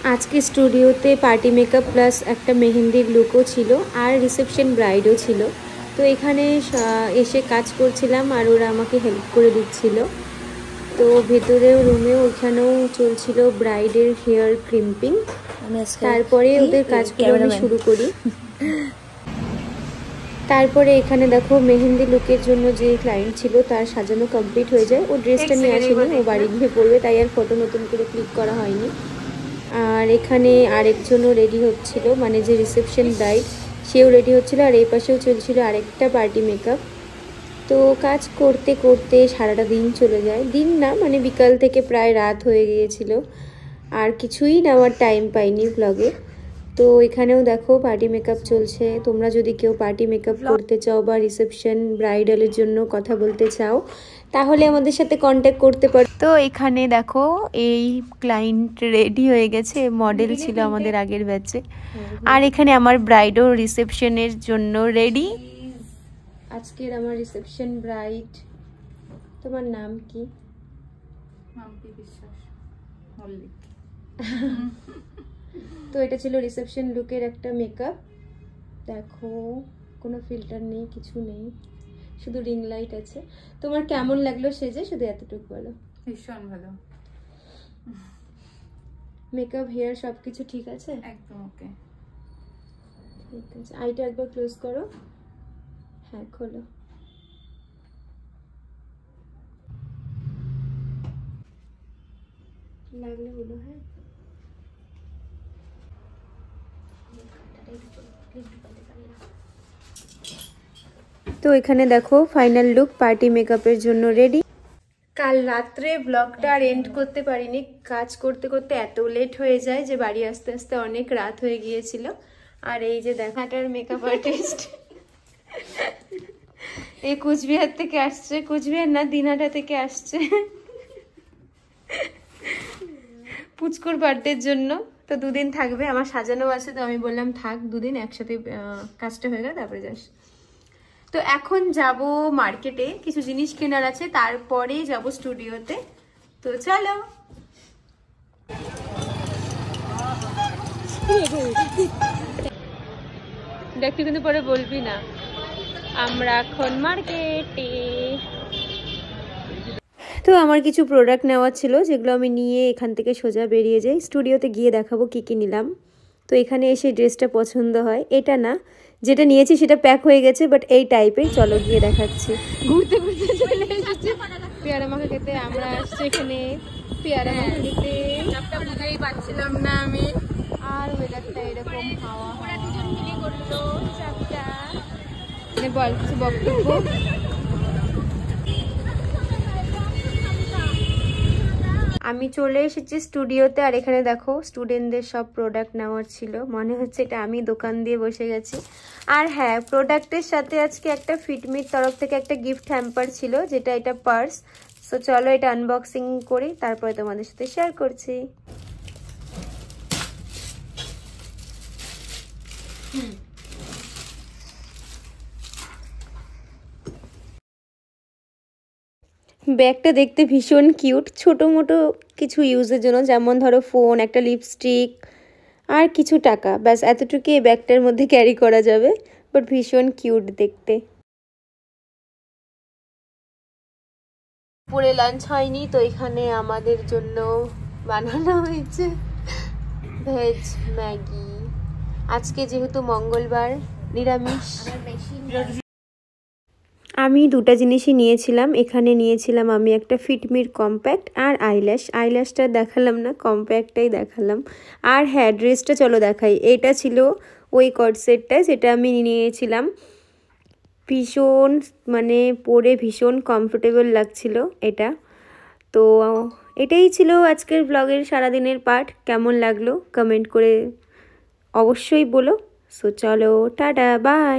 আজকে স্টুডিওতে party makeup plus একটা মেহেন্দির লুকও ছিল আর রিসেপশন ব্রাইডও ছিল। তো এখানে এসে কাজ করছিলাম আর ওরা আমাকে হেল্প করে দিচ্ছিল। তো ভেতরেও রুমেও ওখানেও চলছিল ব্রাইডের হেয়ার ক্রিম্পিং। তারপরে ওদের কাজগুলো আমি শুরু করি। তারপরে এখানে দেখো মেহেন্দি লুকের জন্য যে ক্লায়েন্ট ছিল তার সাজানো কমপ্লিট হয়ে যায়। ও ড্রেসটা নিয়ে আসেনি, ও বাড়ি গিয়ে পরবে, তাই আর ফটো নতুন করে ক্লিক করা হয়নি। আর এখানে আরেকজনও রেডি হচ্ছিল, মানে যে রিসেপশন ব্রাইড সেও রেডি হচ্ছিল, আর এই পাশেও চলছিল আরেকটা পার্টি মেকআপ। তো কাজ করতে করতে সারাটা দিন চলে যায়, দিন না মানে বিকাল থেকে প্রায় রাত হয়ে গিয়েছিল, আর কিছুই নেওয়ার টাইম পাইনি ব্লগে। তো এখানেও দেখো পার্টি মেকআপ চলছে। তোমরা যদি কেউ পার্টি মেকআপ করতে চাও বা রিসেপশন ব্রাইডালের জন্য কথা বলতে চাও তাহলে আমাদের সাথে কন্ট্যাক্ট করতে পারো। তো এখানে দেখো এই ক্লায়েন্ট রেডি হয়ে গেছে, মডেল ছিল আমাদের আগের ব্যাচে। আর এখানে আমার ব্রাইডও রিসেপশনের জন্য রেডি। আজকের আমার রিসেপশন ব্রাইড। তোমার নাম কি? তো এটা ছিল রিসেপশন লুকের একটা মেকআপ। দেখো কোনো ফিল্টার নেই, কিছু নেই, শুধু রিং লাইট আছে। তোমার কেমন লাগলো সেজে, শুধু এতটুকু বলো। ভীষণ ভালো। মেকআপ হেয়ার সবকিছু ঠিক আছে? একদম ওকে। ঠিক আছে, আইটা একবার ক্লোজ করো। হ্যাঁ খোলো। লাগলে বলো। হ্যাঁ তো এখানে দেখো ফাইনাল লুক পার্টি মেকআপের জন্য রেডি। কাল রাত্রে ব্লগটা আর এন্ড করতে পারিনি, কাজ করতে করতে এত লেট হয়ে যায় যে বাড়ি আসতে আসতে অনেক রাত হয়ে গিয়েছিল। আর এই যে দেখাটার মেকআপ আর্টিস্ট এই কুচবিহার থেকে আসছে, কুচবিহার না দিনহাটা থেকে আসছে পুচকুর বার্থডের জন্য। তো দুদিন থাকবে, আমার সাজানো আছে, তো আমি বললাম থাক দুদিন, একসাথে কাজটা হয়ে গেল তারপরে যাস। তো এখন যাব মার্কেটে, কিছু জিনিস কেনার আছে, তারপরে যাব স্টুডিওতে। তো চলো। দেখি কিন্তু পরে বলবি না। আমরা এখন মার্কেটে। তো আমার কিছু প্রোডাক্ট নেওয়া ছিল যেগুলো আমি নিয়ে এখান থেকে সোজা বেরিয়ে যাই, স্টুডিওতে গিয়ে দেখাবো কি কি নিলাম। তো এখানে এসে ড্রেসটা পছন্দ হয়, এটা না যেটা নিয়েছি সেটা প্যাক হয়ে গেছে, বাট এই টাইপের। চলো গিয়ে দেখাচ্ছি। ঘুরতে ঘুরতে চলে এসেছি পেয়ারা মাখা খেতে। আমরা আসছি এখানে পেয়ারা মাখা খেতে, বুঝেই পাচ্ছিলাম না আমি। আর ওয়েদারটা এরকম হাওয়া, ওরা দুজন মিলে করলো চাপটা। বল কিছু বক্তব্য। আমি চলে এসেছি স্টুডিওতে, আর এখানে দেখো স্টুডেন্টদের সব প্রোডাক্ট নেওয়ার ছিল, মনে হচ্ছে এটা আমি দোকান দিয়ে বসে গেছি। আর হ্যাঁ, প্রোডাক্টের সাথে আজকে একটা ফিটমির তরফ থেকে একটা গিফট হ্যাম্পার ছিল, যেটা এটা পার্স। সো চলো এটা আনবক্সিং করি, তারপরে তোমাদের সাথে শেয়ার করছি। ব্যাগটা দেখতে ভীষণ কিউট, ছোটো মোটো কিছু ইউজের জন্য, যেমন ধরো ফোন, একটা লিপস্টিক আর কিছু টাকা, ব্যাস এতটুকু এই ব্যাগটার মধ্যে ক্যারি করা যাবে, বাট ভীষণ কিউট দেখতে। পরে লাঞ্চ হয়নি, তো এখানে আমাদের জন্য বানানো হয়েছে ভেজ ম্যাগি। আজকে যেহেতু মঙ্গলবার, নিরামিষ। আমি দুটো জিনিসই নিয়েছিলাম। এখানে নিয়েছিলাম আমি একটা ফিটমির কম্প্যাক্ট আর আইল্যাশটা দেখালাম না, কম্প্যাক্টটাই দেখালাম। আর হ্যাঁ, ড্রেসটা চলো দেখাই। এটা ছিল ওই কট সেটটা যেটা আমি নিয়েছিলাম, ভীষণ মানে পরে ভীষণ কমফোর্টেবল লাগছিল এটা। তো এটাই ছিল আজকের ব্লগের সারাদিনের পার্ট। কেমন লাগলো কমেন্ট করে অবশ্যই বলো। সো চলো টাটা বাই।